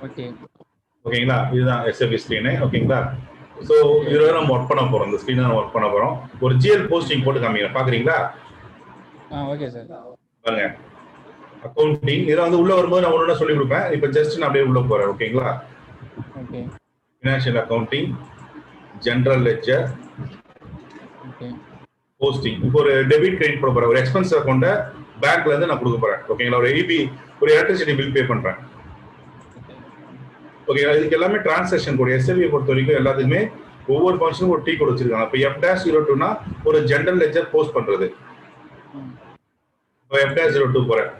Okay. ஓகேங்களா? இதுதான் SAP screen. ஓகேங்களா? ஸோ இதுல நம்ம ஒர்க் பண்ண போறோம். இந்த ஸ்க்ரீன் ஒர்க் பண்ண போறோம். ஒரு GL போஸ்டிங் போட்டு காமிக்கிறேன். பாக்குறீங்களா? Okay sir. பாருங்க. அக்கவுண்டிங் இதெல்லாம் வந்து உள்ள வரும்போது நான் ஒண்ணு சொல்லி கொடுப்பேன். இப்போ ஜஸ்ட் நான் அப்படியே உள்ள போறேன். ஓகேங்களா? Okay. Financial accounting, general ledger, okay. Posting. இப்போ ஒரு டெபிட் கிரெடிட் போட போறேன். ஒரு எக்ஸ்பென்ஸ் அக்கௌண்ட்டை பேங்க்ல இருந்து நான் கொடுக்க போறேன். ஓகேங்களா? ஒரு EB ஒரு எலக்ட்ரிசிட்டி பில் பே பண்றேன். ஓகேங்களா? இதுக்கு எல்லாமே டிரான்சாக்ஷன் கோட். SAP பொறுத்த வரைக்கும் எல்லாத்துக்குமே ஒவ்வொரு ஃபங்க்ஷனுக்கும் ஒரு T கோட் வச்சிருக்காங்க. இப்போ F-02னா ஒரு ஜெனரல் லெட்ஜர் போஸ்ட் பண்றது. இப்போ F-02 போறேன்.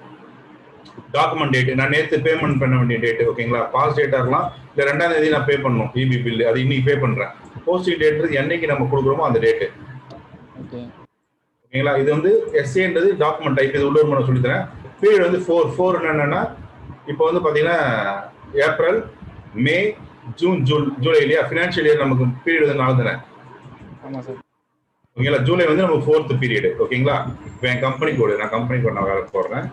டாக்குமெண்ட் டேட் நான் நேற்று பேமெண்ட் பண்ண வேண்டிய டேட். ஓகேங்களா? பாஸ் டேட்டா இருக்கலாம். இல்லை 2ஆம் தேதி நான் பே பண்ணணும் EB பில், அது இன்னைக்கு பே பண்றேன். போஸ்டிங் டேட் என்னைக்கு நம்ம கொடுக்குறோமோ அந்த டேட்டு. ஓகேங்களா? இது வந்து SAன்றது டாக்குமெண்ட் டைப். இது உள்ளூர் நான் சொல்லித்தரேன். பீரியட் வந்து 4 என்னன்னா இப்போ வந்து பாத்தீங்கன்னா ஏப்ரல், மே, ஜூன், ஜூலை இல்லையா? ஃபினான்ஷியல் இயர் நமக்கு பீரியட் வந்து 4 தானே. ஓகேங்களா? ஜூலை வந்து நமக்கு 4th பீரியட். ஓகேங்களா? இப்போ என் கம்பெனி கோடு, நான் கம்பெனி கோடு நான் வேலை போடுறேன்.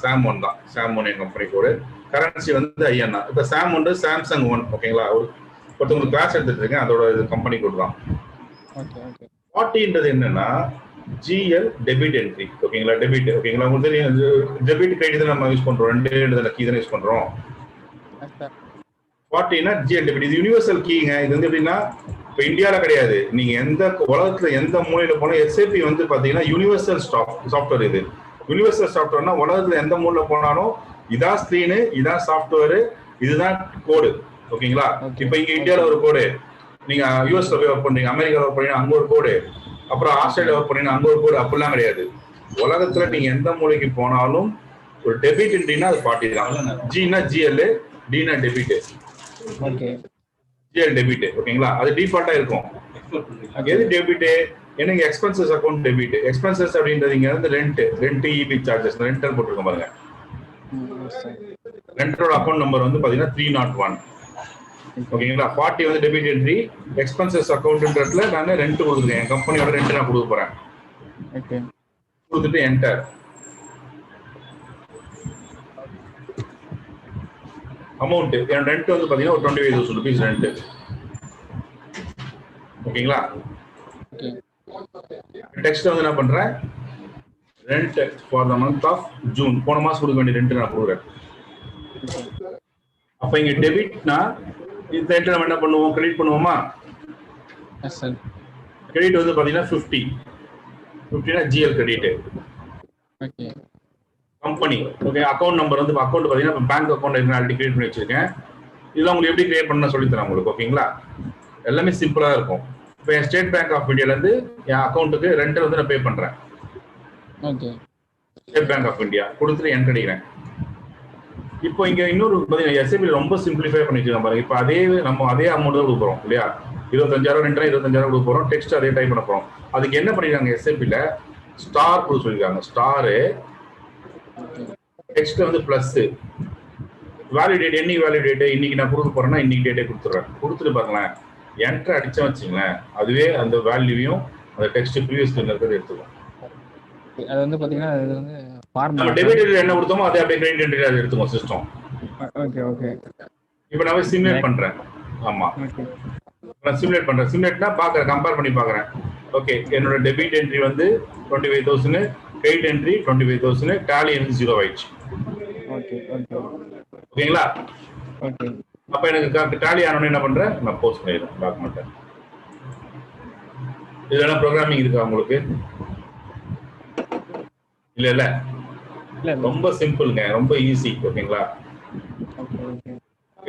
SAM1 தான். SAM1 என் கம்பெனி கோடு. கரன்சி வந்து INR. இப்போ SAM1 சாம்சங் 1. ஓகேங்களா? ஒருத்தவங்களுக்கு கிளாஸ் எடுத்துட்டு இருக்கேன். அதோட கம்பெனி கோடு தான். 40ன்றது என்னன்னா GL டெபிட் என்ட்ரி. ஓகேங்களா? டெபிட். ஓகேங்களா? உங்களுக்கு தெரியும் டெபிட் கிரெடிட் தான் நம்ம யூஸ் பண்றோம். ரெண்டு கீ தான் யூஸ் பண்றோம். 40னா GL டெபிட். இது யூனிவர்சல் கீங்க. இது வந்து எப்படின்னா இப்போ இந்தியாவில் கிடையாது. நீங்க எந்த உலகத்துல எந்த மூலையில போனா SAP வந்து பாத்தீங்கன்னா யூனிவர்சல் சாஃப்ட்வேர். இது யூனிவர்சல் சாஃப்ட்வேர்னா உலகத்துல எந்த மூலையில போனாலும் இதான் ஸ்கிரீனு, இதான் சாஃப்ட்வேர், இதுதான் கோடு. ஓகேங்களா? இப்போ இங்க இந்தியாவில் ஒரு கோடு, நீங்க யூஎஸ்ல போய் ஒர்க் பண்றீங்க, அமெரிக்காவில் ஒர்க் பண்ணீங்க, அங்க ஒரு கோடு, அப்புறம் ஆஸ்திரேலியா ஒர்க் பண்ணீங்க, அங்க ஒரு கோடு, அப்படிலாம் கிடையாது. உலகத்துல நீங்க எந்த மூலைக்கு போனாலும் ஒரு டெபிட் என்ட்ரினா அது 40 தான். Gனா GL, Dனா டெபிட். GL debit. ஓகேங்களா? அது டிஃபால்ட்டா இருக்கும். எது டெபிட்? எனக்கு எக்ஸ்பென்சஸ் அக்கவுண்ட் டெபிட். எக்ஸ்பென்சஸ் அப்படின்றது இங்க வந்து ரெண்ட் EB சார்ஜஸ் ரெண்டர் போட்டுருக்கோம் பாருங்க. ரெண்டரோட அக்கவுண்ட் நம்பர் வந்து பாத்தீங்கன்னா 301. ஓகேங்களா? 40 வந்து டெபிட் என்ட்ரி. எக்ஸ்பென்சஸ் அக்கவுண்ட்ன்றதுல நான் ரெண்ட் கொடுக்குறேன். என் கம்பெனியோட ரெண்ட் நான் கொடுக்க போறேன். கொடுத்துட்டு என்டர். அமௌண்ட் என் ரெண்ட் வந்து பாத்தீங்கன்னா ஒரு 25,000 rupees ரெண்ட். ஓகேங்களா? டெக்ஸ்ட் வந்து என்ன பண்றேன், rent for the month of June. போன மாசம் கொடுக்க வேண்டிய ரெண்ட் நான் கொடுக்குறேன். அப்ப இங்க டெபிட்னா இந்த ரெண்ட் நம்ம என்ன பண்ணுவோம், கிரெடிட் பண்ணுவோமா? கிரெடிட் வந்து பாத்தீங்கன்னா 50னா GL credit. Company. Okay. Account number வந்து அக்கௌண்ட் பாத்தீங்கன்னா பேங்க் அக்கௌண்ட் ஆல்ரெடி கிரியேட் பண்ணி வச்சிருக்கேன். இதெல்லாம் உங்களுக்கு எப்படி கிரியேட் பண்ண சொல்லி தரேன் உங்களுக்கு. ஓகேங்களா? எல்லாமே சிம்பிளா இருக்கும். இப்போ என் ஸ்டேட் பேங்க் ஆஃப் இந்தியால இருந்து என் அக்கௌண்ட்டுக்கு ரெண்ட் வந்து நான் பே பண்றேன். ஸ்டேட் பேங்க் ஆஃப் இந்தியா கொடுத்துட்டு என்டர் அடிக்கிறேன். இப்போ இங்க இன்னொரு பாத்தீங்கன்னா SAP ரொம்ப சிம்பிளிஃபை பண்ணி வச்சிருக்கோம் பாருங்க. இப்போ அதே அமௌண்ட் தான் கொடுக்குறோம் இல்லையா? 25,000 ரெண்ட் 25,000 கொடுக்க போறோம். டெக்ஸ்ட் அதே டைப் பண்ண போறோம். அதுக்கு என்ன பண்ணிருக்காங்க SAPல ஸ்டார் கொடுத்து சொல்லிருக்காங்க. ஸ்டாரு டெக்ஸ்ட் வந்து பிளஸ் வேலிடேட். என்னைக்கு வேலிடேட்? இன்னைக்கு நான் கொடுக்க போறேன்னா இன்னைக்கு டேட்டே கொடுத்துறேன். கொடுத்துட்டு பாருங்களேன், என்டர் அடிச்சா வச்சுங்களேன், அதுவே அந்த வேல்யூவையும் அந்த டெக்ஸ்ட் ப்ரீவியஸ் இருக்கிறது எடுத்துக்கும். அது வந்து பாத்தீங்கன்னா அது வந்து நம்ம டெபிட் என்ன கொடுத்தோமோ அதே அப்படியே கிரெடிட் என்ட்ரி அது எடுத்துக்கும் சிஸ்டம். ஓகே. இப்போ நான் சிமுலேட் பண்றேன். ஆமா, நான் சிமுலேட் பண்றேன். சிமுலேட்னா பாக்குறேன், கம்பேர் பண்ணி பாக்குறேன். ஓகே, என்னோட டெபிட் என்ட்ரி வந்து 25,000, கிரெடிட் என்ட்ரி 25,000, டாலி எனக்கு 0 ஆயிடுச்சு. ஓகேங்களா? அப்ப எனக்கு டாலி ஆனோன்னு என்ன பண்றேன், நான் போஸ்ட் பண்ணிடுறேன் டாக்குமெண்ட். இதெல்லாம் ப்ரோக்ராமிங் இருக்கா உங்களுக்கு? இல்ல ரொம்ப சிம்பிள்ங்க, ரொம்ப ஈஸி. ஓகேங்களா?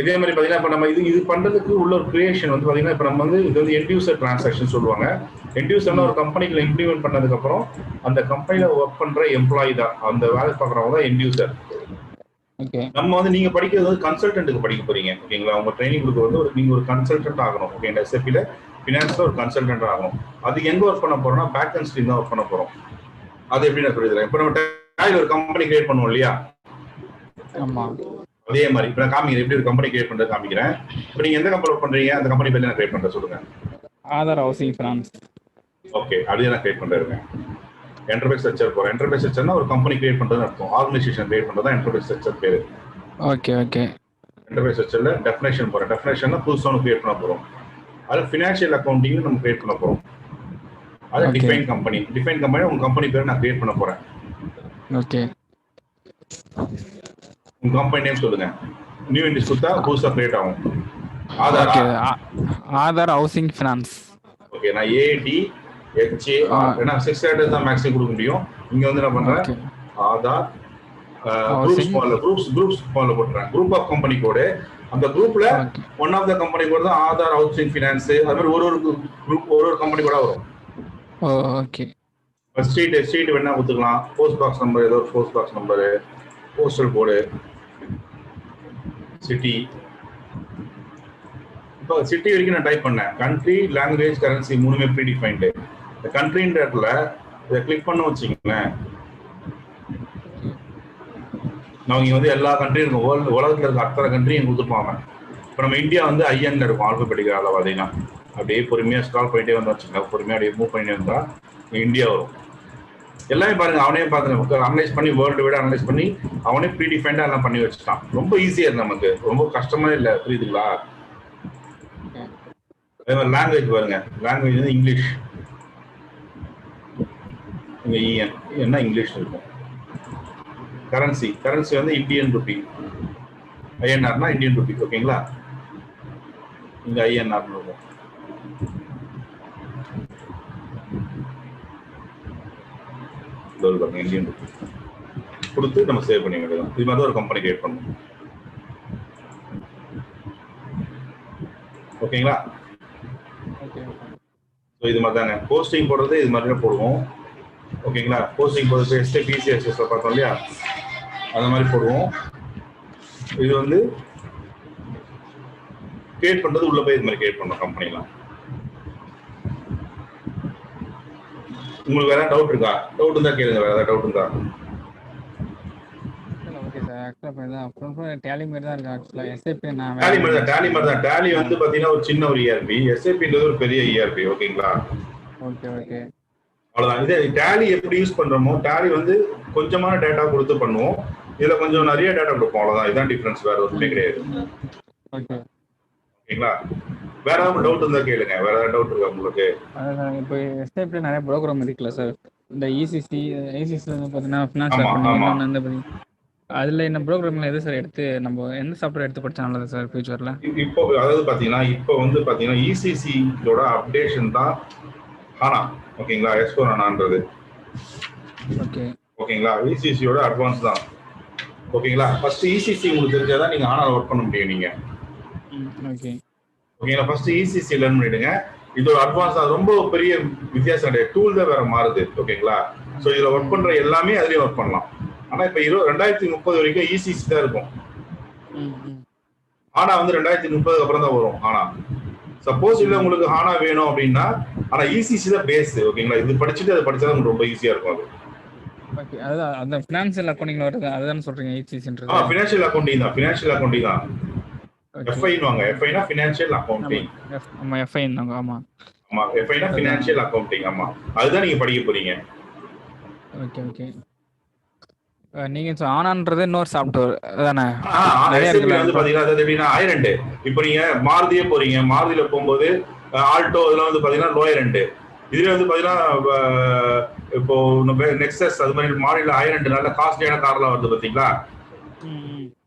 இதே மாதிரி பாத்தீங்கன்னா இப்ப நம்ம இது பண்றதுக்கு உள்ள ஒரு கிரியேஷன் வந்து பாத்தீங்கன்னா இப்ப நம்ம வந்து இது வந்து எண்ட் யூசர் டிரான்சாக்ஷன் சொல்லுவாங்க. எண்ட் யூசர்னா ஒரு கம்பெனிக்குள்ள இம்ப்ளிமெண்ட் பண்ணதுக்கு அப்புறம் அந்த கம்பெனில ஒர்க் பண்ற எம்ப்ளாயி தான், அந்த வேலை பார்க்கறவங்க தான் எண்ட் யூசர். நம்ம வந்து நீங்க படிக்கிறது வந்து கன்சல்டன்ட்டுக்கு படிக்க போறீங்க. ஓகேங்களா? உங்க ட்ரைனிங் கொடுக்க வந்து நீங்க ஒரு கன்சல்டன்ட் ஆகணும். ஓகே, SAPல ஃபினான்ஸ்ல ஒரு கன்சல்டன்ட் ஆகணும். அது எங்க ஒர்க் பண்ண போறோம்னா பேக் அண்ட் ஸ்ட்ரீம் தான் ஒர்க் பண்ண போறோம். அது எப்படி நான் சொல்லிடுறேன். இப்போ நம்ம டாலில ஒரு கம்பெனி கிரியேட் பண்ணுவோம் இல்லையா? அதே மாதிரி இப்போ நான் காமிக்கிறேன், எப்படி ஒரு கம்பெனி கிரியேட் பண்றது காமிக்கிறேன். இப்போ நீங்க எந்த கம்பெனி ஒர்க் பண்றீங்க, அந்த கம்பெனி பேர் நான் கிரியேட் பண்றேன் சொல்லுங்க. Aadhaar housing finance. ஓகே, அப்படியே நான் கிரியேட் பண்றேன். என்டர்பிரைஸ் ஸ்ட்ரக்சர் போறேன். என்டர்பிரைஸ் ஸ்ட்ரக்சர்னா ஒரு கம்பெனி கிரியேட் பண்றதுன்னு அர்த்தம். ஆர்கனைசேஷன் கிரியேட் பண்றது தான் என்டர்பிரைஸ் ஸ்ட்ரக்சர் பேரு. ஓகே. இன்டர்ஃபேஸ் வச்சல டெஃபினேஷன் போறோம். டெஃபினேஷன்னா புதுசா ஒன்று கிரியேட் பண்ண போறோம். அதில் ஃபினான்ஷியல் அக்கௌண்டிங் நம்ம கிரியேட் பண்ண போறோம். அது டிஃபைன் கம்பெனி உங்க கம்பெனி பேரை நான் கிரியேட் பண்ண போறேன். ஓகே. உங்க கம்பெனி நேம் சொல்லுங்க. நியூ என்டிட்டி கொடுத்தா புதுசா கிரியேட் ஆகும். Aadhaar housing finance. ஓகே, நான் ADHAR ஏன்னா 6 லெட்டர்ஸ் தான் மேக்ஸிமம் கொடுக்க முடியும். இங்க வந்து என்ன பண்றேன், ஆதார் குரூப்ஸ் ஃபாலோ பண்றேன். Group of company code. அந்த குரூப்ல one of the company code தான் ஆதார் ஹவுசிங் ஃபைனான்ஸ். அது மாதிரி ஒரு குரூப் ஒரு கம்பெனி கூட வரும். ஓகே. ஸ்ட்ரீட் வேணா கொடுத்துக்கலாம். போஸ்ட் பாக்ஸ் நம்பர், ஏதோ ஒரு போஸ்ட் பாக்ஸ் நம்பர், போஸ்டல் கோடு, சிட்டி. இப்போ சிட்டி வரைக்கும் நான் டைப் பண்ணேன். கண்ட்ரி, லாங்குவேஜ், கரன்சி மூணுமே ப்ரீ டிஃபைன்டு. இந்த கண்ட்ரின்ற இடத்துல இதை கிளிக் பண்ண வச்சுக்கோங்களேன். நான் இங்கே வந்து எல்லா கண்ட்ரியும் இருக்கும். உலகத்தில் இருக்க அத்தனை கண்ட்ரியும் கொடுத்துருப்பாங்க. இப்போ நம்ம இந்தியா வந்து ஐஎன்ல இருக்கும் ஆல்பபெட்டிக்கல். அதில் பார்த்தீங்கன்னா அப்படியே பொறுமையாக ஸ்க்ரால் பண்ணிட்டே வந்து வச்சுக்கோங்க. பொறுமையாக அப்படியே மூவ் பண்ணிட்டே இருந்தால் இந்தியா வரும். எல்லாமே பாருங்க, அவனே பார்த்து அனலைஸ் பண்ணி வேர்ல்டு விட அனலைஸ் பண்ணி அவனே ப்ரீ டிஃபைண்டாக எல்லாம் பண்ணி வச்சுட்டான். ரொம்ப ஈஸியாக இருக்கு, நமக்கு ரொம்ப கஷ்டமே இல்லை. புரியுதுங்களா? அதே மாதிரி லாங்குவேஜ் பாருங்க. லாங்குவேஜ் வந்து இங்கிலீஷ். இங்கே என்ன இங்கிலீஷ் இருக்கும். கரன்சி வந்து இந்தியன் ருபி. ஐஎன்ஆர்னா இந்தியன் ருபி. ஓகேங்களா? இங்க ஐஎன்ஆர் இருக்கும். இந்தியன் ருபி கொடுத்து நம்ம சேவ் பண்ணி வேண்டியதான். இது மாதிரி ஒரு கம்பெனி கிரியேட் பண்ணணும். ஓகேங்களா? இது மாதிரி தாங்க போஸ்டிங் போடுறது. இது மாதிரி போடுவோம். ஓகேங்களா? போஸ்டிங் போடுறது SAP பார்த்தோம் இல்லையா, அந்த மாதிரி போடுவோம். இது வந்து கிரியேட் பண்றது உள்ள போய் இது மாதிரி கிரியேட் பண்ணோம் கம்பெனிலாம். உங்களுக்கு வேற டவுட் இருக்கா? டவுட் இருந்தா கேளுங்க. வேற ஏதாவது டவுட் இருந்தா. Okay sir. ஆக்சுவலா அப்புறம் டேலி மாதிரி தான் இருக்கு. ஆக்சுவலா SAP நான் டேலி மாதிரி தான். டேலி வந்து பாத்தீங்கன்னா ஒரு சின்ன ஒரு ERP, SAPன்றது ஒரு பெரிய ERP. ஓகேங்களா? ஓகே. அவ்வளவுதான். இது டேலி எப்படி யூஸ் பண்றோமோ, டேலி வந்து கொஞ்சமான டேட்டா கொடுத்து பண்ணுவோம். இதுல கொஞ்சம் நிறைய டேட்டா கொடுப்போம். அவ்வளவுதான். இதுதான் டிஃபரன்ஸ், வேற ஒன்றுமே கிடையாது. ஓகேங்களா? வேற ஏதாவது டவுட் இருந்தா கேளுங்க. வேற ஏதாவது டவுட் இருக்கா உங்களுக்கு? இப்போ SAP நிறைய ப்ரோக்ராம் இருக்குல்ல சார். இந்த ECC வந்து பாத்தீங்கன்னா ஃபினான்ஸ் அக்கவுண்டிங் அதுல என்ன ப்ரோக்ராம்ல எது சார் எடுத்து நம்ம எந்த சாஃப்ட்வேர் எடுத்து படிச்சா நல்லது சார் ஃபியூச்சர்ல? இப்போ அதாவது பாத்தீங்கன்னா ECC-யோட அப்டேஷன் தான் HANA. ஓகேங்களா? S/4HANAன்றது. ஓகேங்களா? ECC-யோட அட்வான்ஸ் தான். ஓகேங்களா? ஃபர்ஸ்ட் ECC உங்களுக்கு தெரிஞ்சாதான் நீங்க HANA ஒர்க் பண்ண முடியும். நீங்க ஓகேங்களா? ஃபர்ஸ்ட் ECC லேர்ன் பண்ணிடுங்க. இதோட அட்வான்ஸ் தான். ரொம்ப பெரிய வித்தியாசம் கிடையாது. டூல் தான் வேற மாறுது. ஓகேங்களா? ஸோ இதுல ஒர்க் பண்ற எல்லாமே அதுலயும் ஒர்க் பண்ணலாம். ஆனா இப்ப 2030 வரைக்கும் ECC தான் இருக்கும். HANA வந்து 2030 அப்புறம் தான் வரும். HANA சப்போஸ் இல்ல உங்களுக்கு HANA வேணும் அப்படின்னா, ஆனா ECC தான் பேஸ். ஓகேங்களா? இது படிச்சுட்டு அதை படிச்சா உங்களுக்கு ரொம்ப ஈஸியா இருக்கும். அது ஓகே. அதான் அந்த ஃபினான்ஷியல் அக்கவுண்டிங்ல வருது. அதுதான் சொல்றீங்க ECCன்றது? ஃபினான்ஷியல் அக்கவுண்டிங் தான். FI னுவாங்க. FI னா ஃபினான்ஷியல் அக்கவுண்டிங். ஆமா, FI னுவாங்க. ஆமா, FI னா ஃபினான்ஷியல் அக்கவுண்டிங். ஆமா, அதுதான் நீங்க படிக்க போறீங்க. ஓகே. நீங்க HANAன்றது இன்னொரு சாஃப்ட்வேர் தானே? நிறைய இருக்குல்ல. வந்து பாத்தீங்கன்னா அது எப்படின்னா ஹையர். இப்போ நீங்க மாருதியே போறீங்க. மாருதியில போகும்போது ஆல்டோ இதெல்லாம் வந்து பாத்தீங்கன்னா லோயர் எண்ட். இதுல வந்து பாத்தீங்கன்னா இப்போ நெக்ஸஸ் அது மாதிரி மாடல் ஹையர் நல்ல காஸ்ட்லியான கார்லாம் வருது பாத்தீங்களா?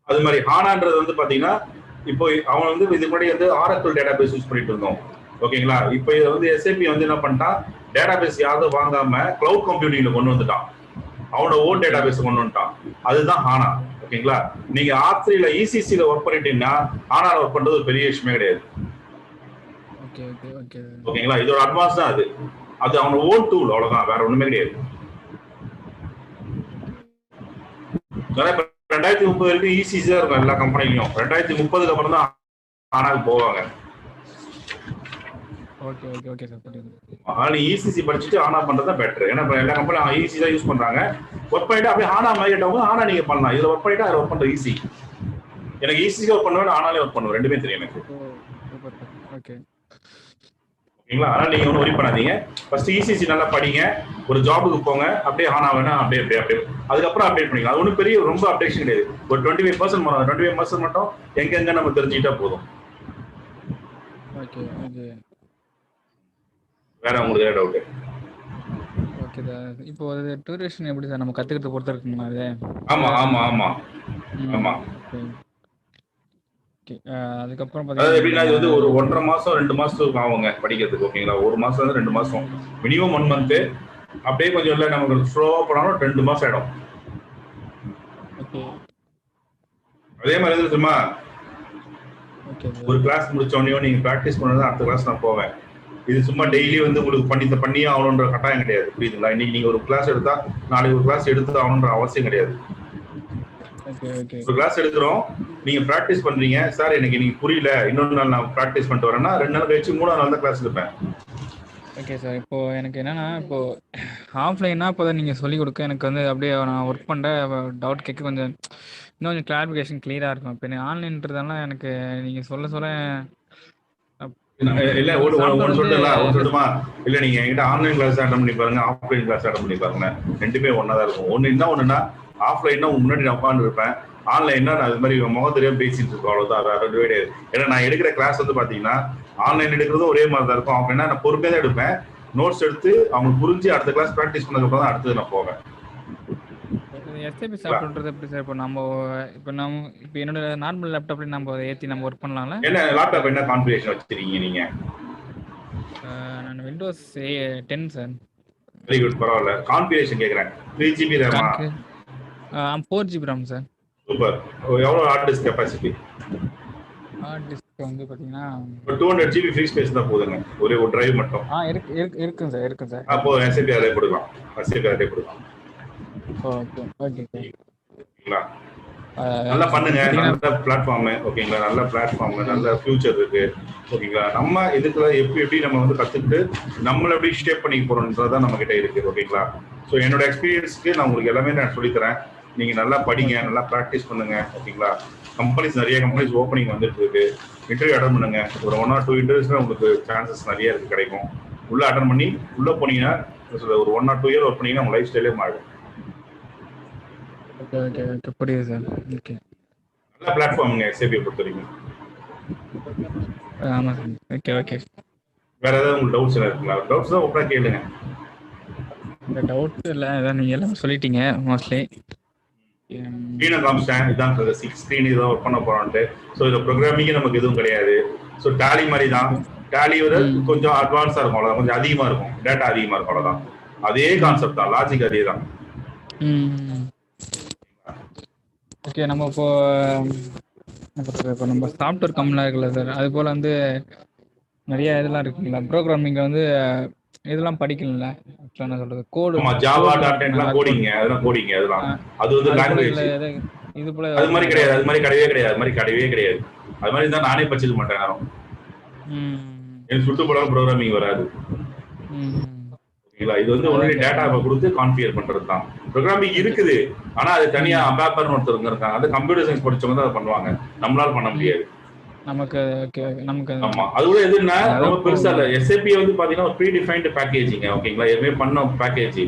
அது மாதிரி HANAன்றது வந்து பாத்தீங்கன்னா இப்போ அவன் வந்து இதுக்கு முன்னாடி வந்து Oracle டேட்டாபேஸ் யூஸ் பண்ணிட்டு இருந்தோம். ஓகேங்களா? இப்போ இதை வந்து SAP வந்து என்ன பண்ணிட்டான், டேட்டாபேஸ் யாரும் வாங்காம கிளவுட் கம்ப்யூட்டிங்ல கொண்டு வந்துட்டான். அவனோட ஓன் டேட்டாபேஸ் கொண்டு வந்துட்டான். அதுதான் HANA. ஓகேங்களா? நீங்க R3ல ECC-ல ஒர்க் பண்ணிட்டீங்கன்னா HANA ஒர்க் பண்றது ஒரு பெரிய விஷயமே கிடையாது. ஓகேங்களா? இதோட அட்வான்ஸ் தான் அது. அது அவனோட ஓன் டூல். அவ்வளவுதான், வேற ஒண்ணுமே கிடையாது. 2030 வரைக்கும் ECC தான் இருக்கும் எல்லா கம்பெனிலையும். 2030க்கு அப்புறம் தான் HANA போவாங்க. Okay sir. ஆனா ECC படிச்சுட்டு HANA பண்றது பெட்டர். ஏன்னா எல்லா கம்பெனியும் ECC தான் யூஸ் பண்றாங்க. ஒர்க் பண்ணிட்டு அப்படியே HANA மைக்ரேட் ஆகும். HANA நீங்க பண்ணலாம். இதுல ஒர்க் பண்ணிட்டு அதுல ஒர்க் பண்றது ஈஸி. எனக்கு ECC ஒர்க் பண்ணுவேன், HANAலே ஒர்க் பண்ணுவேன். ரெண்டுமே தெரியும் எனக்கு. ஓகேங்களா? அதனால நீங்க ஒன்றும் ஒரி பண்ணாதீங்க. ஃபர்ஸ்ட் இசிசி நல்லா படிங்க, ஒரு ஜாபுக்கு போங்க, அப்படியே ஆனா வேணா அப்படியே அப்படியே அப்படியே அதுக்கப்புறம் அப்டேட் பண்ணிக்கலாம். அது ஒன்றும் பெரிய ரொம்ப அப்டேஷன் கிடையாது. ஒரு 25% வரும். 25% மட்டும் எங்க நம்ம தெரிஞ்சுக்கிட்டா போதும். ஓகே ஓகே வேற உங்களுக்கு ஏதாவது டவுட்? Okay sir. இப்போ அது டூரேஷன் எப்படி சார் நம்ம கற்றுக்கிட்டு பொறுத்த இருக்குங்களா அது? ஆமா ஆமா ஆமா ஆமா. Okay okay. அதுக்கப்புறம் அதாவது பார்த்தீங்கன்னா எப்படின்னா நம்ம இது வந்து ஒரு 1.5 மாசம் 2 மாசத்துக்கு ஆகுங்க படிக்கிறதுக்கு. ஓகேங்களா? 1 மாசம் 2 மாசம் மினிமம் 1 மந்த். அப்படியே கொஞ்சம் இல்லை நமக்கு ஸ்லோவா போனாலும் 2 மாசம் ஆயிடும். ஓகே அதே மாதிரி வந்து சும்மா ஓகே ஒரு சார். கிளாஸ் முடிச்சோடனே நீங்க ப்ராக்டிஸ் பண்ணதான் அடுத்த கிளாஸ் நான் போவேன். இது சும்மா டெய்லி வந்து உங்களுக்கு பண்ணியே ஆகணுன்ற கட்டாயம் கிடையாது. புரியுதுங்களா? இன்னைக்கு நீங்க ஒரு கிளாஸ் எடுத்தா நாளைக்கு ஒரு கிளாஸ் எடுத்து ஆகணுன்ற அவசியம் கிடையாது. ஓகே ஓகே ஒரு கிளாஸ் எடுக்கிறோம், நீங்க ப்ராக்டிஸ் பண்றீங்க. சார் எனக்கு இன்னைக்கு புரியல, இன்னொரு நாள் நான் ப்ராக்டிஸ் பண்ணிட்டு வரேன்னா 2 நாள் கழிச்சு 3ஆவது நாள் தான் கிளாஸ் எடுப்பேன். Okay sir. இப்போ எனக்கு என்னன்னா, இப்போ ஆஃப்லைனா இப்போ நீங்க சொல்லிக் கொடுக்க எனக்கு வந்து அப்படியே நான் ஒர்க் பண்ற டவுட் கேட்க கொஞ்சம் இன்னும் கொஞ்சம் கிளாரிஃபிகேஷன் கிளியரா இருக்கும். இப்போ ஆன்லைன்றதால எனக்கு நீங்க சொல்ல சொல்ல இல்ல ஒரு சாஃப்ட்வேர் ஒன்று வந்து சொல்லட்டுமா? இல்ல நீங்க என்கிட்ட ஆன்லைன் கிளாஸ் அட்டன் பண்ணி பாருங்க, ஆஃப்லைன் கிளாஸ் அட்டன் பண்ணி பாருங்க. ரெண்டுமே ஒன்னா தான் இருக்கும். ஒண்ணுன்னா ஆஃப்லைன்னா முன்னாடி நான் உட்காந்து இருப்பேன், ஆன்லைன்னா நான் அது மாதிரி முகம் தெரியாம பேசிட்டு இருக்கோம். அவ்வளவுதான். அது கிடையாது. ஏன்னா நான் எடுக்கிற கிளாஸ் வந்து பாத்தீங்கன்னா ஆன்லைன் எடுக்கிறதும் ஒரே மாதிரி தான் இருக்கும். ஆஃப்லைன்னா நான் பொறுமையா தான் எடுப்பேன். நோட்ஸ் எடுத்து அவங்க புரிஞ்சு அடுத்த கிளாஸ் ப்ராக்டிஸ் பண்ணதுக்கு அப்புறம் தான் அடுத்தது நான் போவேன். எஸ்ஏபி சாஃப்ட்வேர்ன்றது எப்படி சார்? இப்போ என்னோட நார்மல் லேப்டாப்ல நம்ம ஏற்றி நம்ம ஒர்க் பண்ணலாம்ல? என்ன லேப்டாப் என்ன கான்ஃபிகரேஷன் வச்சிருக்கீங்க நீங்க? நான் விண்டோஸ் 10 சார். வெரி குட், பரவாயில்ல. கான்ஃபிகரேஷன் கேட்குறேன். 3GB ரேமா? 4GB RAM sir. சூப்பர். எவ்வளோ hard disk capacity? Hard disk வந்து பார்த்தீங்கன்னா 200GB ஃப்ரீ ஸ்பேஸ் தான் போதுங்க, ஒரே ஒரு டிரைவ் மட்டும். இருக்குங்க சார், இருக்குங்க சார். அப்போ எஸ்ஏபி அதே கொடுக்கலாம், எஸ்ஏபி அதே கொடுக்கலாம். ஓகே ஓகே ஓகேங்களா? நல்லா பண்ணுங்க. நல்ல பிளாட்ஃபார்ம். ஓகேங்களா? நல்ல பிளாட்ஃபார்ம், நல்ல ஃபியூச்சர் இருக்கு. ஓகேங்களா? நம்ம இதுக்குள்ள எப்படி நம்ம வந்து கத்துக்கிட்டு நம்மள எப்படி ஷேப் பண்ணி போறோம்ன்றதான் நம்ம கிட்ட இருக்கு. ஓகேங்களா? ஸோ என்னோட எக்ஸ்பீரியன்ஸ்க்கு நான் உங்களுக்கு எல்லாமே நான் சொல்லித்தரேன். நீங்க நல்லா படிங்க, நல்லா ப்ராக்டிஸ் பண்ணுங்க. ஓகேங்களா? நிறைய கம்பெனிஸ் ஓப்பனிங் வந்துட்டு இருக்கு. இன்டர்வியூ அட்டன் பண்ணுங்க. ஒரு 1 or 2 இன்டர்வியூஸ்ல உங்களுக்கு சான்சஸ் நிறைய இருக்கு, கிடைக்கும். உள்ள அட்டன் பண்ணி உள்ள போனீங்கன்னா ஒரு 1 or 2 இயர் ஒர்க் பண்ணீங்கன்னா உங்க லைஃப் ஸ்டைலே மாறும். ஓகே ஓகே ஓகே புரியுது சார். ஓகே, நல்ல பிளாட்ஃபார்முங்க எஸ்ஏபி பொறுத்த வரைக்கும். ஆமாம் சார். Okay okay. வேற ஏதாவது உங்களுக்கு டவுட்ஸ் இருக்குங்களா? டவுட்ஸ் தான் ஓப்பனா கேளுங்க. இந்த டவுட் இல்லை, அதான் நீங்கள் எல்லாம் சொல்லிட்டீங்க மோஸ்ட்லி. ஸ்க்ரீனை காமிச்சிட்டேன், இதுதான் 6 ஸ்க்ரீன் இதான் ஒர்க் பண்ண போறோம்ட்டு. ஸோ இதில் ப்ரோக்ராமிங் நமக்கு எதுவும் கிடையாது. ஸோ டேலி மாதிரி தான். டேலி விட கொஞ்சம் அட்வான்ஸாக இருக்கும், அவ்வளோதான். கொஞ்சம் அதிகமாக இருக்கும், டேட்டா அதிகமாக இருக்கும், அவ்வளோதான். அதே கான்செப்ட் தான், லாஜிக் அதே தான். ஓகே. நம்ம இப்போ நம்ம சாஃப்ட்வேர் கம்பெனிலாம் இருக்குல்ல சார், அது போல் வந்து நிறைய இதெல்லாம் இருக்குங்களா? ப்ரோக்ராமிங் வந்து இதெல்லாம் படிக்கல, என்ன சொல்றது, கோடு. ஆமா, ஜாவா டாட்நெட்லாம் கோடிங்க, அதெல்லாம் கோடிங்க. அதெல்லாம் அது வந்து லாங்குவேஜ். இது போல அது மாதிரி கிடையாது, அது மாதிரி கிடையவே கிடையாது, அது மாதிரி கிடையவே கிடையாது. அது மாதிரி தான் நானே படிச்சுக்க மாட்டேன் யாரும். எனக்கு சுட்டு போடாம ப்ரோக்ராமிங் வராது. ஓகேங்களா? இது வந்து ஒன்லி டேட்டாவை கொடுத்து கான்ஃபிகர் பண்றது தான். ப்ரோக்ராமிங் இருக்குது, ஆனா அது தனியா அபாப்பர்னு ஒருத்தர் இருக்காங்க. அது கம்ப்யூட்டர் சயின்ஸ் படிச்சவங்க தான் அதை பண்ணுவாங்க, நம்மளால பண்ண முடியாது. நமக்கு ஆமா, அது கூட எதுன்னா ரொம்ப பெருசா இல்ல. எஸ்ஏபி வந்து பாத்தீங்கன்னா ஒரு ப்ரீ டிஃபைன்ட் பேக்கேஜிங்க. ஓகேங்களா? எதுவுமே பண்ண பேக்கேஜ்.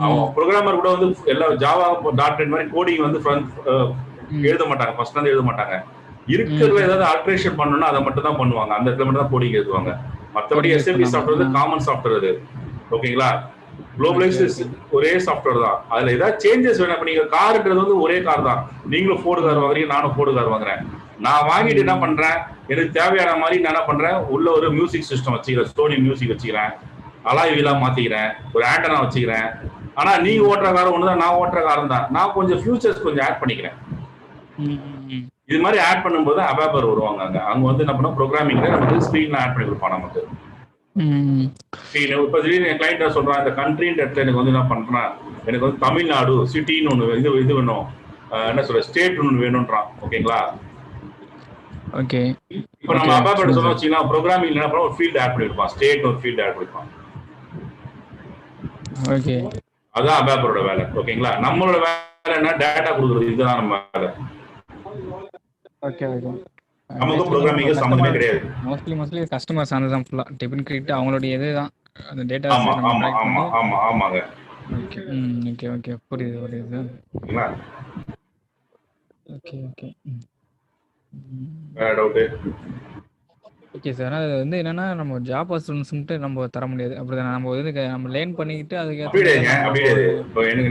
அவங்க ப்ரோக்ராமர் கூட வந்து எல்லாம் ஜாவா டாட்நெட் மாதிரி கோடிங் வந்து எழுத மாட்டாங்க, ஃபர்ஸ்ட்ல இருந்து எழுத மாட்டாங்க. இருக்கிறதுல ஏதாவது ஆல்ட்ரேஷன் பண்ணணும்னா அதை மட்டும் தான் பண்ணுவாங்க, அந்த இடத்துல மட்டும் தான் கோடிங் எழுதுவாங்க. மற்றபடி எஸ்ஏபி சாஃப்ட்வேர் வந்து காமன் சாஃப்ட்வேர் அது. ஓகேங்களா? குளோபலைஸ் ஒரே சாஃப்ட்வேர் தான். அதுல ஏதாவது சேஞ்சஸ் வேணும். இப்ப நீங்க கார்ன்றது வந்து ஒரே கார் தான். நீங்களும் ஃபோர்டு கார் வாங்குறீங்க, நானும் ஃபோர்டு கார் வாங்குறேன். நான் வாங்கிட்டு என்ன பண்றேன், எனக்கு தேவையான மாதிரி நான் என்ன பண்றேன், உள்ள ஒரு மியூசிக் சிஸ்டம் வச்சுக்கிறேன், சோனி மியூசிக் வச்சுக்கிறேன், அலாய் வீலா மாத்திக்கிறேன், ஒரு ஆண்டனா வச்சுக்கிறேன். ஆனா நீங்க ஓட்டுற காரம் ஒண்ணுதான், நான் ஓட்டுற காரம் தான். நான் கொஞ்சம் ஃபியூச்சர்ஸ் கொஞ்சம் ஆட் பண்ணிக்கிறேன். இது மாதிரி ஆட் பண்ணும்போது அபாப்பர் வருவாங்க. அங்க வந்து என்ன பண்ண ப்ரோக்ராமிங்ல நமக்கு ஸ்கிரீன்ல ஆட் பண்ணி கொடுப்பான் நமக்கு. இப்ப திடீர்னு என் கிளைண்ட் சொல்றான், இந்த கண்ட்ரின்ற இடத்துல எனக்கு வந்து என்ன பண்றேன், எனக்கு வந்து தமிழ்நாடு சிட்டின்னு ஒண்ணு இது வேணும், என்ன சொல்ற ஸ்டேட் ஒண்ணு வேணும்ன்றான். ஓகேங்களா? ஓகே. இப்போ நம்ம அபாப்பர் சொன்னா வச்சீங்கன்னா ப்ரோக்ராமிங் என்ன பண்ண ஒரு ஃபீல்ட் ஆட் பண்ணிருப்பான், ஸ்டேட் ஒரு ஃபீல்ட் ஆட் பண்ணிருப்பான். ஓகே, அதான் அபாப்பரோட வேலை. ஓகேங்களா? நம்மளோட வேலை என்ன, டேட்டா கொடுக்குறது. இதுதான் நம்ம வேலை. ஓகே ஓகே நமக்கும் ப்ரோக்ராமிங்கும் சம்மந்தமே கிடையாது. மோஸ்ட்லி கஸ்டமர் சார்ந்து தான் ஃபுல்லாக டிஃபன் கிரியேட் அவங்களுடைய இதுதான் அந்த டேட்டா ஆமா நம்ம ஆமா ட்ராக் ஆமா பண்ணி. ஆமா ஆமாங்க. ஓகே ஓகே ஓகே புரியுது. ஓகேங்களா? ஓகே வேற டவுட்டு? Okay sir. அது வந்து என்னன்னா நம்ம ஜாப் ஆப்பர்ச்சுனிட்டிஸ்ன்ட்டு நம்ம தர முடியாது. அப்படிதானே? நம்ம வந்து நம்ம லேர்ன் பண்ணிக்கிட்டு அதுக்கேற்ற மாதிரி அப்படியே தான் அப்படியே நம்ம. இப்போ எனக்கு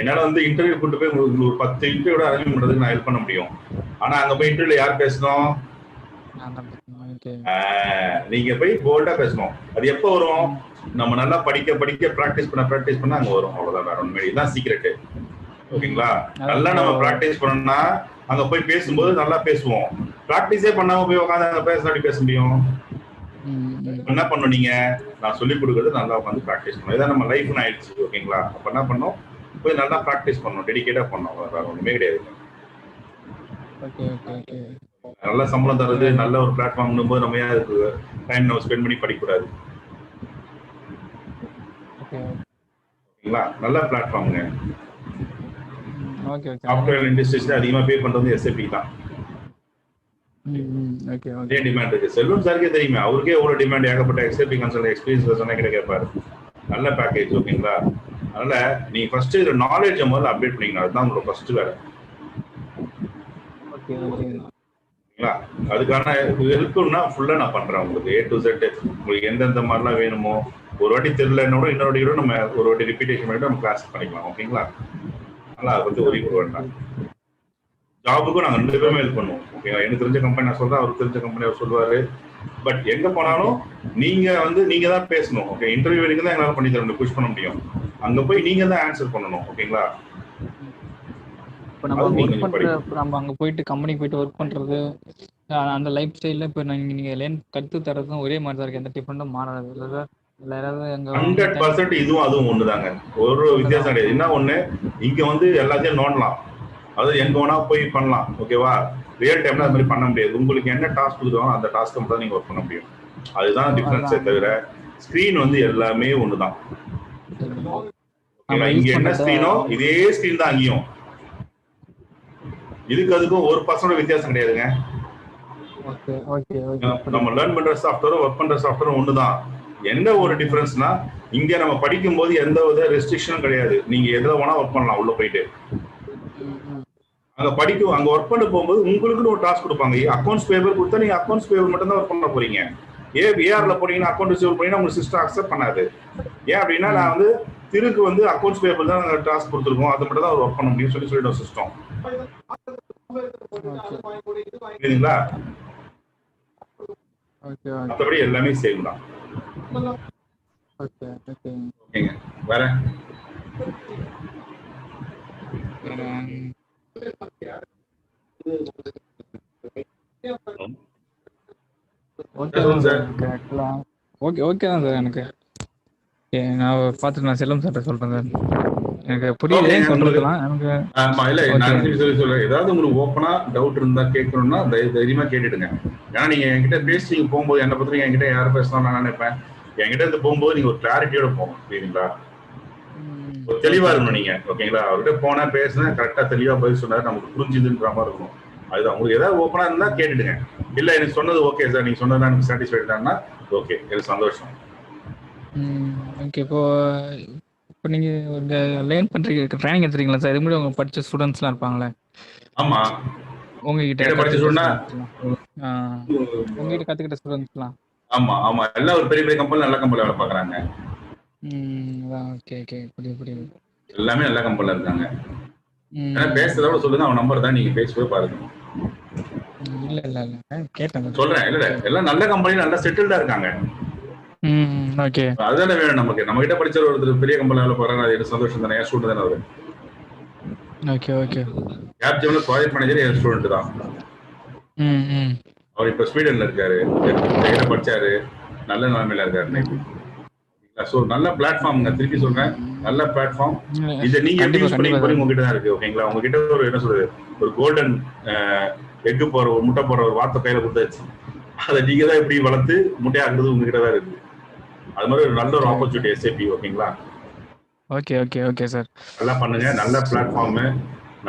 என்னால வந்து இன்டர்வியூ கூட்டு போய் உங்களுக்கு ஒரு 10 இன்டர்வியூட அரேஞ்ச் பண்றதுக்கு நான் ஹெல்ப் பண்ண முடியும். ஆனா அங்க போய் இன்டர்வியூல யார் பேசணும்? ஓகே நீங்க போய் போல்டா பேசணும். அது எப்போ வரும்? நம்ம நல்லா படிக்க ப்ராக்டிஸ் பண்ண அங்க வரும். அவ்வளவுதான், வேற ஒண்ணுமே. இதுதான் சீக்ரெட். ஓகேங்களா? நல்லா நம்ம ப்ராக்டிஸ் பண்ணோம்னா அங்க போய் பேசும்போது நல்லா பேசுவோம். ப்ராக்டிஸே பண்ணாம போய் உட்காந்து அங்க எப்படி பேச முடியும்? என்ன பண்ணும் நீங்க? நான் சொல்லிக் கொடுக்கறது நல்லா உட்காந்து ப்ராக்டிஸ் பண்ணணும். இதான் நம்ம லைஃப்னு ஆயிடுச்சு. ஓகேங்களா? அப்ப என்ன பண்ணணும்? போய் நல்லா ப்ராக்டிஸ் பண்ணணும், டெடிகேட்டா பண்ணணும். வேற ஒண்ணுமே கிடையாது. ஓகே நல்ல சம்பளம் தருது, நல்ல ஒரு பிளாட்ஃபார்ம் போது நம்ம ஏன் அதுக்கு டைம் நம்ம ஸ்பெண்ட் பண்ணி படிக்கக்கூடாது? ஓகேங்களா? நல்ல பிளாட்ஃபார்முங்க. சாஃப்ட்வேர் இண்டஸ்ட்ரீஸ்ல அதிகமா பே பண்றது SAP தான். அதே டிமாண்ட் இருக்கு. செல்வம் சாருக்கே தெரியுமே, அவருக்கே எவ்வளவு டிமாண்ட், ஏகப்பட்ட SAP கன்சல்ட் எக்ஸ்பீரியன்ஸ் சொன்னா கிட்ட கேட்பாரு. நல்ல பேக்கேஜ். ஓகேங்களா? அதனால நீங்க ஃபர்ஸ்ட் இதுல நாலேஜை முதல்ல அப்டேட் பண்ணிக்கணும். அதுதான் உங்களோட ஃபர்ஸ்ட் வேலை. ஓகேங்களா? அதுக்கான ஹெல்ப்னா ஃபுல்லா நான் பண்றேன் உங்களுக்கு. A to Z உங்களுக்கு எந்தெந்த மாதிரிலாம் வேணுமோ, ஒரு வாட்டி தெரியலன்னோட இன்னொரு வாட்டி கூட நம்ம ஒரு வாட்டி ரிப்பீட்டேஷன் பண்ணிட்டு நம்ம கிளாஸ் பண்ணிக்கலாம். ஓகேங்களா? அதனால அதை பத்தி ஒரே போட வேண்டாம். ஜாபுக்கும் நாங்கள் 2 பேருமே ஹெல்ப் பண்ணுவோம். ஓகேங்களா? எனக்கு தெரிஞ்ச கம்பெனி நான் சொல்றேன், அவருக்கு தெரிஞ்ச கம்பெனி அவர் சொல்லுவாரு. பட் எங்க போனாலும் நீங்க தான் பேசணும். ஓகே, இன்டர்வியூ வரைக்கும் தான் எங்களால் பண்ணி தர முடியும், புஷ் பண்ண முடியும். அங்க போய் நீங்க தான் ஆன்சர் பண்ணணும். ஓகேங்களா? இப்போ நம்ம ஒர்க் பண்ணுற, நம்ம அங்கே போயிட்டு கம்பெனிக்கு போயிட்டு ஒர்க் பண்ணுறது, அந்த லைஃப் ஸ்டைலில் இப்போ நீங்கள் லேர்ன் கற்று தரதும் ஒரே மாதிரி தான் இருக்குது. எந்த டிஃப்ரெண்ட்டும் மாறாது இல்லை சார்? இல்லை யாராவது அங்கே 100% இதுவும் அதுவும் ஒண்ணுதாங்க. ஒரு வித்தியாசம் கிடையாது. என்ன ஒண்ணு, இங்க வந்து எல்லாத்தையும் நோண்டலாம், அதாவது எங்க வேணா போய் பண்ணலாம். ஓகேவா? ரியல் டைம்ல அது மாதிரி பண்ண முடியாது. உங்களுக்கு என்ன டாஸ்க் கொடுக்குறாங்க அந்த டாஸ்க் மட்டும் தான் நீங்க ஒர்க் பண்ண முடியும். அதுதான் டிஃபரன்ஸே தவிர ஸ்கிரீன் வந்து எல்லாமே ஒண்ணுதான். இங்க என்ன ஸ்கிரீனோ இதே ஸ்கிரீன் தான் அங்கேயும். இதுக்கு அதுக்கும் 1% வித்தியாசம் கிடையாதுங்க. நம்ம லேர்ன் பண்ற சாஃப்ட்வேரும் ஒர்க் பண்ற சாஃப்ட்வேரும் ஒண்ணுதான். என்ன ஒரு டிஃபரன்ஸ்னா, இங்க நம்ம படிக்கும் போது எந்த வித ரெஸ்ட்ரிக்ஷனும் கிடையாது. நீங்க எதுல வேணா ஒர்க் பண்ணலாம் உள்ள போயிட்டு. அங்க ஒர்க் பண்ண போகும்போது உங்களுக்குன்னு ஒரு டாஸ்க் கொடுப்பாங்க. அக்கௌண்ட்ஸ் பேப்பர் கொடுத்தா நீங்க அக்கௌண்ட்ஸ் பேப்பர் மட்டும் தான் ஒர்க் பண்ண போறீங்க. ஏஆர்ல போனீங்கன்னா அக்கௌண்ட் ரிசீவ் பண்ணீங்கன்னா உங்களுக்கு சிஸ்டம் அக்செப்ட் பண்ணாது. ஏன் அப்படின்னா, நான் வந்து திருக்கு வந்து அக்கௌண்ட்ஸ் பேப்பர் தான் டாஸ்க் கொடுத்துருக்கோம், அது மட்டும் தான் ஒர்க் பண்ண முடியும் சொல்லிடும் சிஸ்டம். புரியுதுங்களா? மற்றபடி எல்லாமே சேம் தான். ஓகேங்க. வேற ஓகே தான் சார் எனக்கு. நான் பார்த்துட்டு நான் செல்லம் சார் சொல்றேன் சார். எனக்கு புரியல சொல்றதுலாம். எனக்கு ஆமா, இல்ல நான் சொல்றேன். ஏதாவது உங்களுக்கு ஓப்பனா டவுட் இருந்தா கேட்கணும்னா தைரியமா கேட்டுடுங்க. ஏன்னா நீங்க என்கிட்ட பேசி போகும்போது என்ன பத்தி என்கிட்ட யாரும் பேசலாம் நான் நினைப்பேன். என்கிட்ட இருந்து போகும்போது நீங்க ஒரு கிளாரிட்டியோட போகணும். புரியுதுங்களா? ஒரு தெளிவா இருக்கணும் நீங்க. ஓகேங்களா? அவர்கிட்ட போனா பேசுனா கரெக்டா தெளிவா பதில் சொன்னாரு, நமக்கு புரிஞ்சுதுன்ற மாதிரி இருக்கும். அதுதான். உங்களுக்கு ஏதாவது ஓப்பனா இருந்தா கேட்டுடுங்க. இல்ல எனக்கு சொன்னது ஓகே சார், நீங்க சொன்னதுதான் எனக்கு சாட்டிஸ்ஃபைட் தான்னா ஓகே, எனக்கு சந்தோஷம். ஓகே. இப்போ நீங்க இந்த லேர்ன் பண்றீங்க, ட்ரைனிங் எடுத்துறீங்களா சார்? இது மாதிரி உங்க படிச்ச ஸ்டூடெண்ட்ஸ்லாம் இருப்பாங்களே. ஆமா, உங்ககிட்ட படிச்ச ஸ்டூடெண்ட்ஸ், உங்ககிட்ட கத்துக்கிட்ட ஸ்டூடெண்ட்ஸ்லாம். ஆமா ஆமா, எல்லாம் ஒரு பெரிய பெரிய கம்பெனில நல்ல கம்பெனில வேலை பார்க்கறாங்க. ஓகே புரியுது. எல்லாமே நல்ல கம்பெனில இருக்காங்க. பேசுறதோட சொல்லுங்க, அவன் நம்பர் தான், நீங்க பேசுவே பாருங்க. இல்ல கேட்டேன் சொல்றேன். இல்ல எல்லாம் நல்ல கம்பெனி, நல்லா செட்டில்டா இருக்காங்க. ஓகே, அதுதானே வேணும் நமக்கு. நம்ம கிட்ட படிச்ச ஒருத்தர் பெரிய கம்பெனில வேலை பார்க்கறாங்க, அது எனக்கு சந்தோஷம் தானே. என் ஸ்டூடெண்ட் தானே அவரு. ஓகே. கேப்ஜெமினி ப்ராஜெக்ட் மேனேஜர் என் ஸ்டூடெண்ட் தான். அவர் இப்ப ஸ்வீடன்ல இருக்காரு, படிச்சாரு, நல்ல நிலைமையில இருக்காரு. சோ நல்ல பிளாட்ஃபார்ம்ங்க, திருப்பி சொல்றேன், நல்ல பிளாட்ஃபார்ம். இதை நீங்க எப்படி யூஸ் பண்ணி போறீங்க உங்ககிட்ட தான் இருக்கு. ஓகேங்களா? உங்ககிட்ட ஒரு என்ன சொல்றது, ஒரு கோல்டன் எக்கு போற, ஒரு முட்டை போற ஒரு வார்த்தை கையில கொடுத்தாச்சு. அதை நீங்க தான் எப்படி வளர்த்து முட்டையாக்குறது உங்ககிட்ட தான் இருக்கு. அது மாதிரி ஒரு நல்ல ஒரு ஆப்பர்ச்சுனிட்டி SAP. ஓகேங்களா? Okay sir. நல்லா பண்ணுங்க, நல்ல பிளாட்ஃபார்ம்,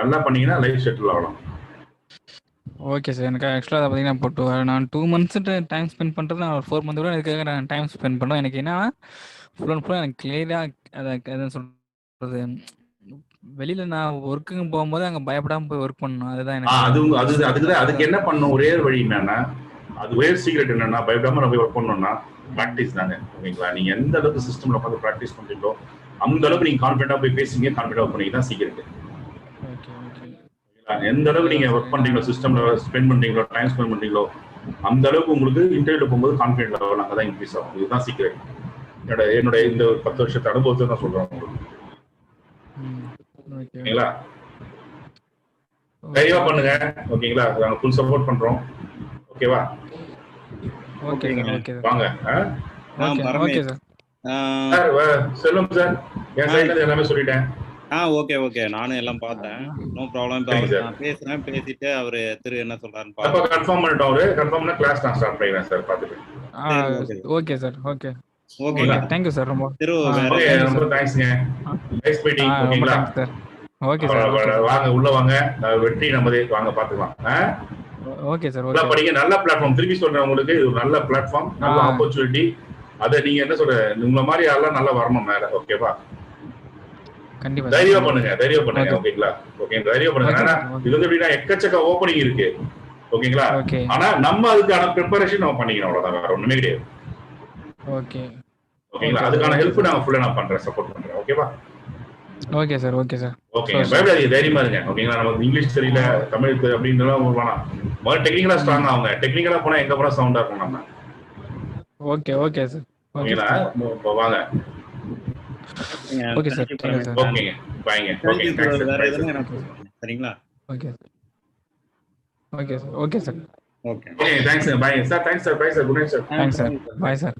நல்லா பண்ணீங்கன்னா லைஃப் செட்டில் ஆகலாம். Okay sir. எனக்கு ஆக்சுவலா அத பார்த்தீங்கன்னா, இப்போ நான் 2 மந்த்ஸ்ன்ட்டு டைம் ஸ்பெண்ட் பண்றது, நான் ஒரு 4 மந்த் கூட இதுக்காக நான் டைம் ஸ்பெண்ட் பண்ணுவேன். எனக்கு என்னன்னா, ஃபுல் அண்ட் ஃபுல்லா எனக்கு கிளியரா அத என்ன சொல்றது, வெளியில நான் ஒர்க்குக்கு போகும்போது அங்க பயப்படாம போய் ஒர்க் பண்ணணும். அதுதான் எனக்கு அது அது ஃபர்ஸ்ட் அதுக்கு தான் அதுக்கு என்ன பண்ணணும், ஒரே ஒரு வழி என்னன்னா, அது ஒரே சீக்ரெட் என்னன்னா, பயப்படாம நம்ம ஒர்க் பண்ணணும்னா ப்ராக்டிஸ் தாங்க. ஓகேங்களா? நீங்க எந்த அளவுக்கு சிஸ்டம்ல உட்காந்து ப்ராக்டிஸ் பண்றீங்களோ அந்த அளவுக்கு நீங்க கான்ஃபிடென்ட்டா போய் பேசுங்க, கான்ஃபிடென்ட்டா ஒர்க் பண்ணீங்க தான் சீக்ரெட். Okay, okay. எந்த அளவுக்கு நீங்க அதுதான் சார். ஒர்க் ஏன்னா பண்றீங்களோ, சிஸ்டம்ல ஸ்பெண்ட் பண்றீங்களோ, டைம் ஸ்பெண்ட் பண்றீங்களோ, அந்த அளவுக்கு உங்களுக்கு இன்டர்வியூல போகும்போது கான்ஃபிடென்ட் லெவல் அங்கதான் இன்க்ரீஸ் ஆகும். இதுதான் சீக்ரெட். என்னோட இந்த ஓகே, ஒரு 10 வருஷத்து அனுபவத்தை நான் சொல்றேன் உங்களுக்கு. ம். ஓகே, ஓகேங்களா? ஓகே, தைரியமா ஓகே பண்ணுங்க. சார். ஓகேங்களா? நாங்க ஃபுல் சப்போர்ட் பண்றோம். ஓகேவா? ஓகே ஓகேங்க. Sir, okay sir. வாங்க. Okay, okay Paramesh. Sir. Sir Selvam sir, என் ஆ சைட்ல இருந்து எல்லாமே சொல்லிட்டேன். ஓகே. நானும் எல்லாம் பார்த்தேன். No problem. இப்போ சரிங்க அவர்ட்ட சார். நான் பேசுறேன். பேசிட்டு அவரு என்ன சொல்றாருன்னு அப்ப பார்ப்போம். கன்ஃபார்ம் பண்ணிட்டோம். அவரு கன்ஃபார்ம்னா கிளாஸ் நான் ஸ்டார்ட் பண்ணிடுறேன் சார், பார்த்துட்டு. சரி, okay sir. Okay sir. Okay. ஓகேங்க. ஓகே. தேங்க் யூ சார் ரொம்ப. திரு வேற ஓகே, தேங்க் யூ ரொம்ப சார். தேங்க்ஸ்ங்க. Nice meeting. ரொம்ப ஓகேங்களா? Thanks sir. Okay sir, okay sir. வாங்க, உள்ள வாங்க. வெற்றி நமதே. வாங்க பார்த்துக்கலாம். ஓகே சார், நல்லா ஓகே. படிங்க. நல்ல பிளாட்ஃபார்ம். திருப்பி சொல்றேன் உங்களுக்கு, இது ஒரு நல்ல பிளாட்ஃபார்ம், நல்ல ஆப்பர்ச்சுனிட்டி. அதை நீங்க என்ன சொல்ற, உங்களை மாதிரி ஆள்லாம் நல்லா வரணும் மேல. ஓகேவா? கண்டிப்பா தைரியம் பண்ணுங்க, தைரியம் பண்ணுங்க. ஓகேங்களா? ஓகே, தைரியம் பண்ணுங்க. ஆனா இது வந்து எப்படின்னா எக்கச்சக்க ஓப்பனிங் இருக்கு. ஓகேங்களா? ஓகே. ஆனா நம்ம அதுக்கான ப்ரிப்பரேஷன் நம்ம பண்ணிக்கணும், அவ்வளவுதான். வேற ஒண்ணுமே கிடையாது. ஓகே. ஓகேங்களா? அதுக்கான ஹெல்ப் நான் ஃபுல்லா நான் பண்றேன், சப்போர்ட் பண்றேன். ஓகேவா? Okay sir, okay sir. ஓகேங்க, பயப்படாதீங்க, தைரியமா இருங்க. ஓகேங்களா? நமக்கு இங்கிலீஷ் தெரியல, தமிழ் அப்படின்றலாம் வேணாம். முதல்ல டெக்னிக்கலா ஸ்ட்ராங் ஆகுங்க. டெக்னிக்கலா போனா எங்க போனா சவுண்டா இருக்கும் நம்ம. Okay, okay sir. ஓகேங்களா? வாங்க. Okay sir. Thank you sir. ஓகேங்க, பாய்ங்க. ஓகே, தேங்க்ஸ் வேற சார். எதுவும் எனக்கு சரிங்களா? Okay sir. Okay sir. Okay sir. Okay. Okay, thanks. Bye sir. Thanks sir. Bye sir. Good night sir. Thanks sir. Bye sir.